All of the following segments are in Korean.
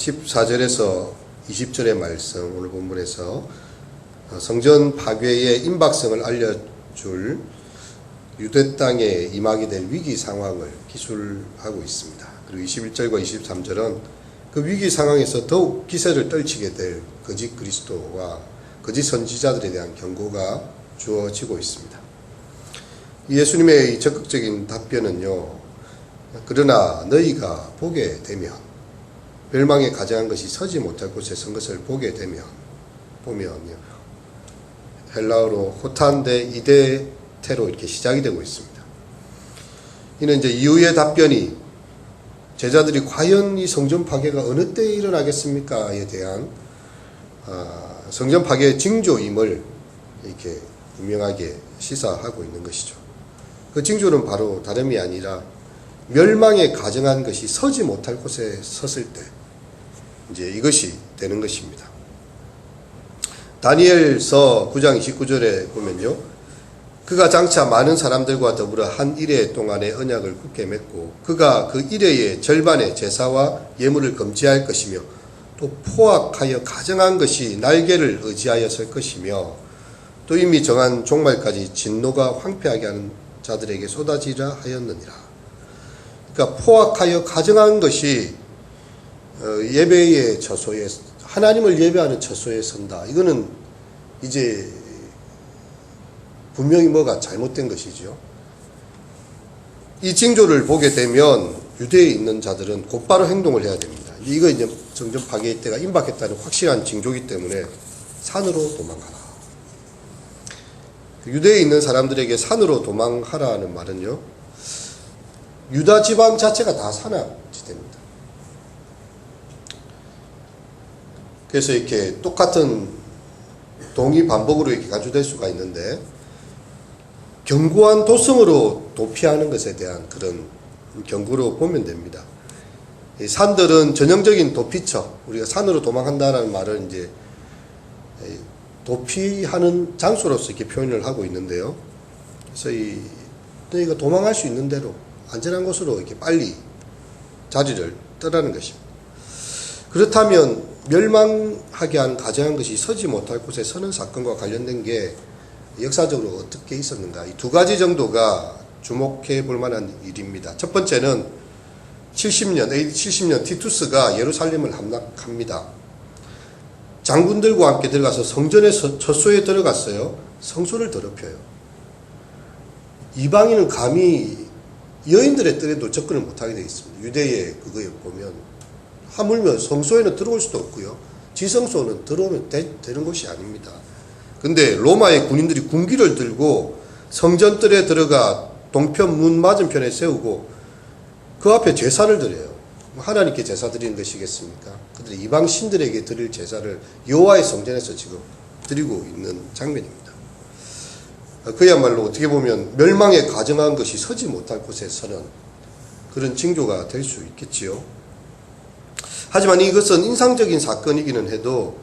14절에서 20절의 말씀, 오늘 본문에서 성전 파괴의 임박성을 알려줄 유대 땅에 임하게 될 위기 상황을 기술하고 있습니다. 그리고 21절과 23절은 그 위기 상황에서 더욱 기세를 떨치게 될 거짓 그리스도와 거짓 선지자들에 대한 경고가 주어지고 있습니다. 예수님의 적극적인 답변은요, 그러나 너희가 보게 되면, 멸망에 가장한 것이 서지 못할 곳에 선 것을 보게 되면, 보면요, 헬라어로 호탄데 이데테로 이렇게 시작이 되고 있습니다. 이는 이제 이후의 답변이 제자들이 과연 이 성전 파괴가 어느 때에 일어나겠습니까에 대한 성전 파괴의 징조임을 이렇게 분명하게 시사하고 있는 것이죠. 그 징조는 바로 다름이 아니라 멸망에 가정한 것이 서지 못할 곳에 섰을 때 이제 이것이 되는 것입니다. 다니엘서 9장 29절에 보면요, 그가 장차 많은 사람들과 더불어 한 일회 동안의 언약을 굳게 맺고 그가 그 일회의 절반의 제사와 예물을 금지할 것이며 또 포악하여 가정한 것이 날개를 의지하여 설 것이며 또 이미 정한 종말까지 진노가 황폐하게 하는 자들에게 쏟아지라 하였느니라. 그러니까 포악하여 가정한 것이 예배의 처소에, 하나님을 예배하는 처소에 선다. 이거는 이제 분명히 뭐가 잘못된 것이죠. 이 징조를 보게 되면 유대에 있는 자들은 곧바로 행동을 해야 됩니다. 이거 이제 성전 파괴의 때가 임박했다는 확실한 징조이기 때문에 산으로 도망하라. 유대에 있는 사람들에게 산으로 도망하라는 말은요, 유다 지방 자체가 다 산악지대입니다. 그래서 이렇게 똑같은 동의 반복으로 이렇게 가주될 수가 있는데, 견고한 도성으로 도피하는 것에 대한 그런 경고로 보면 됩니다. 이 산들은 전형적인 도피처, 우리가 산으로 도망한다는 말은 이제 도피하는 장소로서 이렇게 표현을 하고 있는데요. 그래서 너희가 도망할 수 있는 대로 안전한 곳으로 이렇게 빨리 자리를 떠나는 것입니다. 그렇다면 멸망하게 한 가정한 것이 서지 못할 곳에 서는 사건과 관련된 게 역사적으로 어떻게 있었는가, 이 두 가지 정도가 주목해 볼 만한 일입니다. 첫 번째는 AD 70년 티투스가 예루살렘을 함락합니다. 장군들과 함께 들어가서 성전의 처소에 들어갔어요. 성소를 더럽혀요. 이방인은 감히 여인들의 뜰에도 접근을 못하게 되어 있습니다. 유대의 그거에 보면 하물며 성소에는 들어올 수도 없고요, 지성소는 들어오면 되는 곳이 아닙니다. 근데 로마의 군인들이 군기를 들고 성전뜰에 들어가 동편 문 맞은편에 세우고 그 앞에 제사를 드려요. 하나님께 제사 드리는 것이겠습니까? 그들이 이방 신들에게 드릴 제사를 여호와의 성전에서 지금 드리고 있는 장면입니다. 그야말로 어떻게 보면 멸망에 가정한 것이 서지 못할 곳에 서는 그런 징조가 될 수 있겠지요. 하지만 이것은 인상적인 사건이기는 해도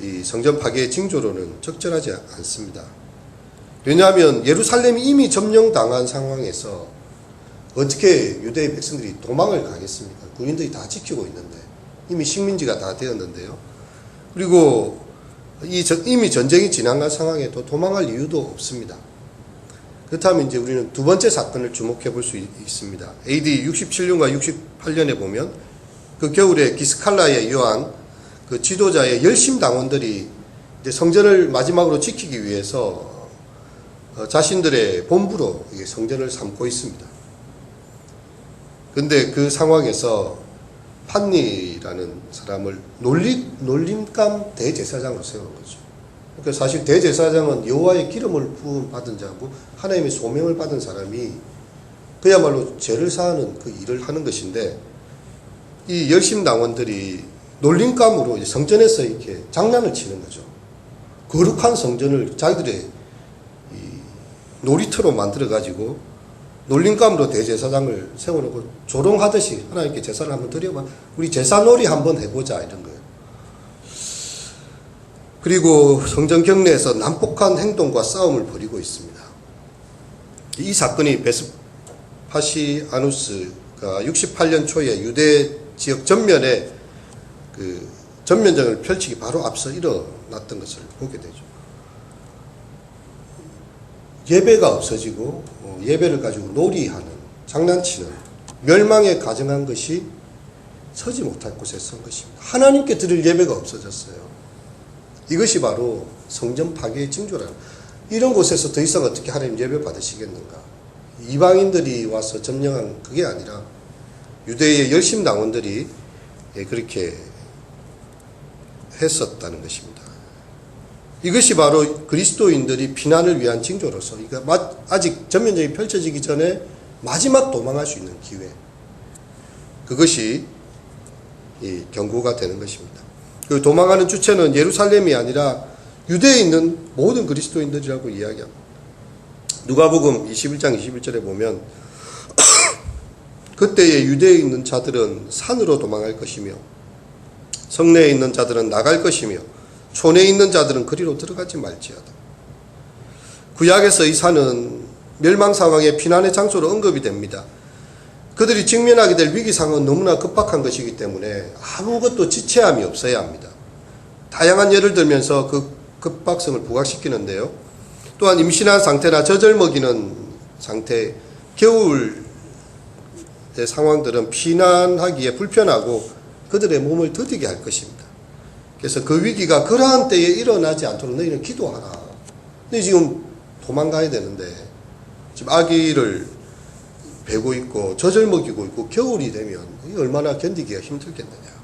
이 성전 파괴의 징조로는 적절하지 않습니다. 왜냐하면 예루살렘이 이미 점령당한 상황에서 어떻게 유대의 백성들이 도망을 가겠습니까? 군인들이 다 지키고 있는데, 이미 식민지가 다 되었는데요. 그리고 이미 전쟁이 지나간 상황에도 도망할 이유도 없습니다. 그렇다면 이제 우리는 두 번째 사건을 주목해 볼 수 있습니다. AD 67년과 68년에 보면 그 겨울에 기스칼라에 의한 그 지도자의 열심당원들이 이제 성전을 마지막으로 지키기 위해서 자신들의 본부로 성전을 삼고 있습니다. 근데 그 상황에서 판니라는 사람을 놀림감 대제사장으로 세우는 거죠. 그러니까 사실 대제사장은 여호와의 기름을 부음 받은 자고 하나님의 소명을 받은 사람이 그야말로 죄를 사하는 그 일을 하는 것인데, 이 열심당원들이 놀림감으로 성전에서 이렇게 장난을 치는 거죠. 거룩한 성전을 자기들의 놀이터로 만들어가지고 놀림감으로 대제사장을 세워놓고 조롱하듯이 하나님께 제사를 한번 드려봐, 우리 제사놀이 한번 해보자, 이런 거예요. 그리고 성전 경내에서 난폭한 행동과 싸움을 벌이고 있습니다. 이 사건이 베스파시아누스가 68년 초에 유대 지역 전면에 그 전면전을 펼치기 바로 앞서 일어났던 것을 보게 되죠. 예배가 없어지고 예배를 가지고 놀이하는, 장난치는, 멸망에 가정한 것이 서지 못할 곳에 선 것입니다. 하나님께 드릴 예배가 없어졌어요. 이것이 바로 성전 파괴의 징조라는, 이런 곳에서 더 이상 어떻게 하나님 예배 받으시겠는가. 이방인들이 와서 점령한 그게 아니라 유대의 열심 당원들이 그렇게 했었다는 것입니다. 이것이 바로 그리스도인들이 피난을 위한 징조로서, 그러니까 아직 전면전이 펼쳐지기 전에 마지막 도망할 수 있는 기회, 그것이 이 경고가 되는 것입니다. 그 도망하는 주체는 예루살렘이 아니라 유대에 있는 모든 그리스도인들이라고 이야기합니다. 누가복음 21장 21절에 보면 그때에 유대에 있는 자들은 산으로 도망할 것이며 성내에 있는 자들은 나갈 것이며 촌에 있는 자들은 그리로 들어가지 말지어다. 구약에서 이 산은 멸망 상황의 피난의 장소로 언급이 됩니다. 그들이 직면하게 될 위기 상황은 너무나 급박한 것이기 때문에 아무것도 지체함이 없어야 합니다. 다양한 예를 들면서 그 급박성을 부각시키는데요. 또한 임신한 상태나 젖을 먹이는 상태, 겨울의 상황들은 피난하기에 불편하고 그들의 몸을 더디게 할 것입니다. 그래서 그 위기가 그러한 때에 일어나지 않도록 너희는 기도하라. 근데 지금 도망가야 되는데 지금 아기를 베고 있고 젖을 먹이고 있고 겨울이 되면 얼마나 견디기가 힘들겠느냐.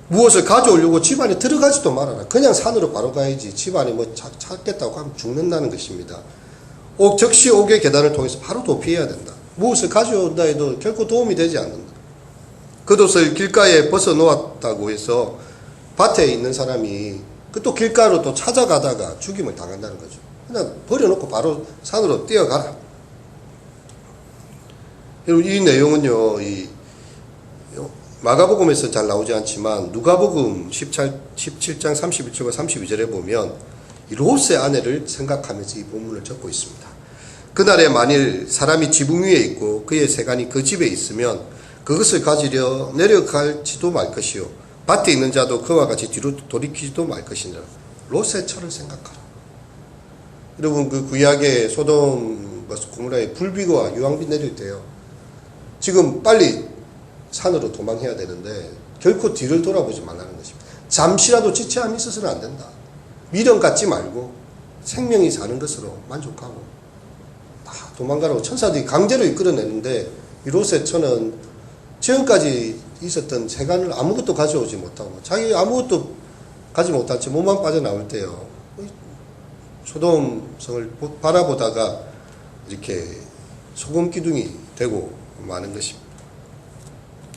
무엇을 가져오려고 집 안에 들어가지도 말아라. 그냥 산으로 바로 가야지. 집 안에 뭐 찾겠다고 하면 죽는다는 것입니다. 적시 옥의 계단을 통해서 바로 도피해야 된다. 무엇을 가져온다 해도 결코 도움이 되지 않는다. 겉옷을 길가에 벗어 놓았다고 해서 밭에 있는 사람이 또 길가로 또 찾아가다가 죽임을 당한다는 거죠. 그냥 버려놓고 바로 산으로 뛰어가라. 이 내용은요, 마가복음에서 잘 나오지 않지만 누가복음 17장 31절과 32절에 보면 이 롯의 아내를 생각하면서 이 본문을 적고 있습니다. 그날에 만일 사람이 지붕 위에 있고 그의 세간이 그 집에 있으면 그것을 가지려 내려갈지도 말 것이요 밭에 있는 자도 그와 같이 뒤로 돌이키지도 말 것이니라. 롯의 처를 생각하라. 여러분, 그 구약의 소돔 고모라의 불비가 유황비 내릴 때요, 지금 빨리 산으로 도망해야 되는데 결코 뒤를 돌아보지 말라는 것입니다. 잠시라도 지체함이 있어서는 안 된다. 미련 갖지 말고 생명이 사는 것으로 만족하고 다 도망가라고 천사들이 강제로 이끌어내는데 이 롯의 처는 지금까지 있었던 세간을 아무것도 가져오지 못하고 자기 아무것도 가지 못한 채 몸만 빠져나올 때요, 소돔성을 바라보다가 이렇게 소금 기둥이 되고 마는 것입니다.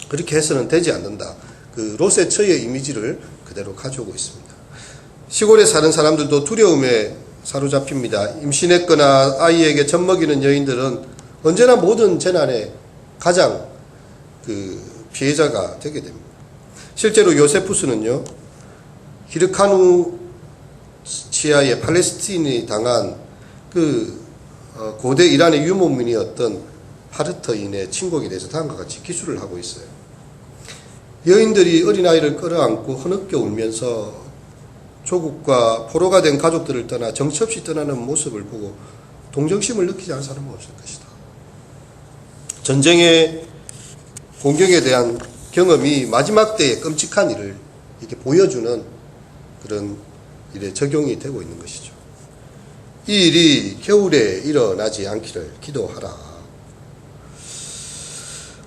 그렇게 해서는 되지 않는다. 그 롯의 처의 이미지를 그대로 가져오고 있습니다. 시골에 사는 사람들도 두려움에 사로잡힙니다. 임신했거나 아이에게 젖 먹이는 여인들은 언제나 모든 재난의 가장 피해자가 되게 됩니다. 실제로 요세푸스는요, 히르카누 지하에 팔레스틴이 당한 고대 이란의 유목민이었던 파르터인의 침공에 대해서 다음과 같이 기술을 하고 있어요. 여인들이 어린아이를 끌어안고 흐느껴 울면서 조국과 포로가 된 가족들을 떠나 정처 없이 떠나는 모습을 보고 동정심을 느끼지 않은 사람은 없을 것이다. 전쟁의 공격에 대한 경험이 마지막 때의 끔찍한 일을 이렇게 보여주는 그런 일에 적용이 되고 있는 것이죠. 이 일이 겨울에 일어나지 않기를 기도하라.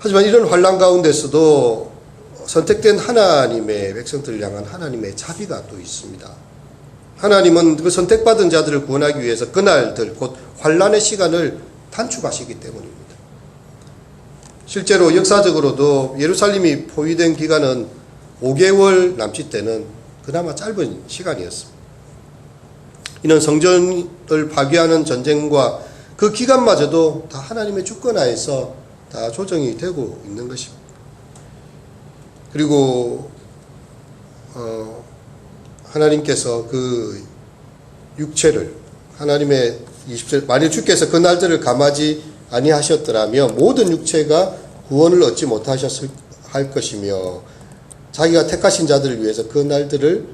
하지만 이런 환난 가운데서도 선택된 하나님의 백성들을 향한 하나님의 자비가 또 있습니다. 하나님은 그 선택받은 자들을 구원하기 위해서 그날들 곧 환난의 시간을 단축하시기 때문입니다. 실제로 역사적으로도 예루살렘이 포위된 기간은 5개월 남짓되는 그나마 짧은 시간이었습니다. 이는 성전을 파괴하는 전쟁과 그 기간마저도 다 하나님의 주권하에서 다 조정이 되고 있는 것입니다. 그리고 하나님께서 그 육체를 하나님의 20절 만일 주께서 그 날들을 감하지 아니하셨더라면 모든 육체가 구원을 얻지 못하셨을 할 것이며 자기가 택하신 자들을 위해서 그 날들을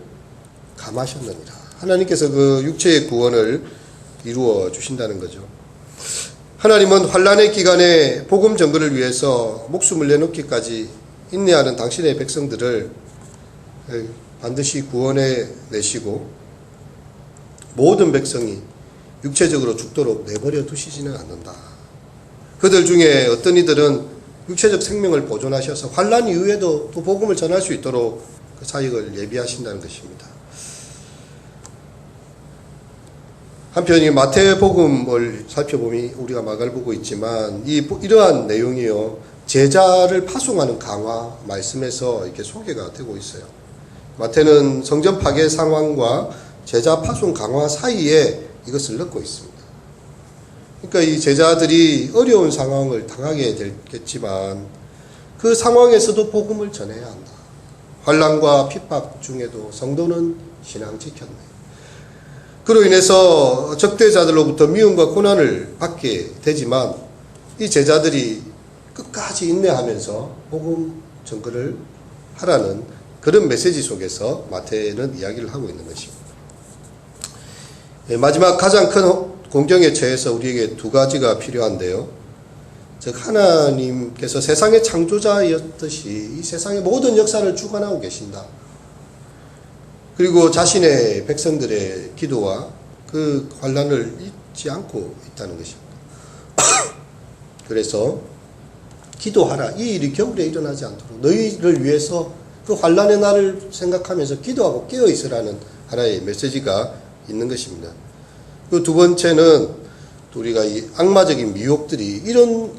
감하셨느니라. 하나님께서 그 육체의 구원을 이루어 주신다는 거죠. 하나님은 환난의 기간에 복음 전거를 위해서 목숨을 내놓기까지 인내하는 당신의 백성들을 반드시 구원해 내시고 모든 백성이 육체적으로 죽도록 내버려 두시지는 않는다. 그들 중에 어떤 이들은 육체적 생명을 보존하셔서 환난 이후에도 또 복음을 전할 수 있도록 그 사역을 예비하신다는 것입니다. 한편 이 마태복음을 살펴보면 우리가 마가를 보고 있지만 이러한 내용이요 제자를 파송하는 강화 말씀에서 이렇게 소개가 되고 있어요. 마태는 성전 파괴 상황과 제자 파송 강화 사이에 이것을 넣고 있습니다. 그러니까 이 제자들이 어려운 상황을 당하게 되겠지만 그 상황에서도 복음을 전해야 한다. 환난과 핍박 중에도 성도는 신앙 지켰네. 그로 인해서 적대자들로부터 미움과 고난을 받게 되지만 이 제자들이 끝까지 인내하면서 복음 전거를 하라는 그런 메시지 속에서 마태는 이야기를 하고 있는 것입니다. 마지막 가장 큰 공경에 처해서 우리에게 두 가지가 필요한데요. 즉 하나님께서 세상의 창조자였듯이 이 세상의 모든 역사를 주관하고 계신다. 그리고 자신의 백성들의 기도와 그 환난을 잊지 않고 있다는 것입니다. 그래서 기도하라. 이 일이 겨울에 일어나지 않도록 너희를 위해서 그 환난의 날을 생각하면서 기도하고 깨어 있으라는 하나의 메시지가 있는 것입니다. 그 두 번째는 우리가 이 악마적인 미혹들이 이런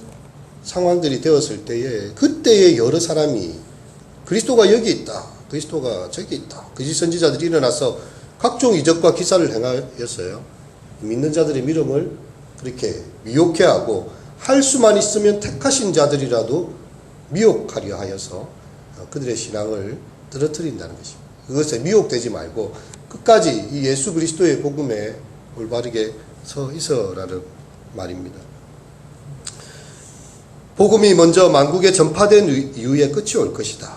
상황들이 되었을 때에 그때에 여러 사람이 그리스도가 여기 있다. 그리스도가 저기 있다. 거짓 선지자들이 일어나서 각종 이적과 기사를 행하였어요. 믿는 자들의 믿음을 그렇게 미혹해 하고 할 수만 있으면 택하신 자들이라도 미혹하려 하여서 그들의 신앙을 떨어뜨린다는 것입니다. 그것에 미혹되지 말고 끝까지 이 예수 그리스도의 복음에 올바르게 서 있어라는 말입니다. 복음이 먼저 만국에 전파된 이후에 끝이 올 것이다.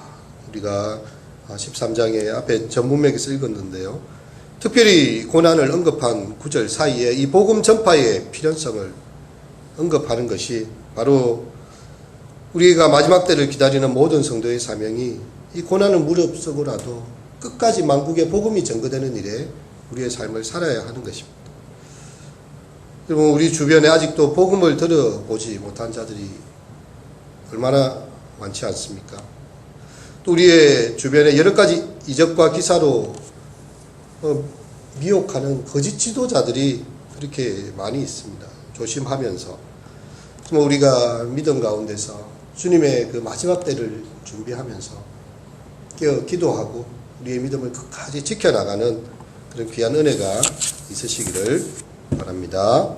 우리가 13장의 앞에 전문맥에서 읽었는데요. 특별히 고난을 언급한 구절 사이에 이 복음 전파의 필연성을 언급하는 것이 바로 우리가 마지막 때를 기다리는 모든 성도의 사명이 이 고난을 무릅쓰고라도 끝까지 만국에 복음이 전거되는 일에 우리의 삶을 살아야 하는 것입니다. 여러분, 우리 주변에 아직도 복음을 들어보지 못한 자들이 얼마나 많지 않습니까? 또 우리의 주변에 여러 가지 이적과 기사로 미혹하는 거짓 지도자들이 그렇게 많이 있습니다. 조심하면서 우리가 믿음 가운데서 주님의 그 마지막 때를 준비하면서 기도하고 우리의 믿음을 끝까지 지켜나가는 그런 귀한 은혜가 있으시기를 바랍니다.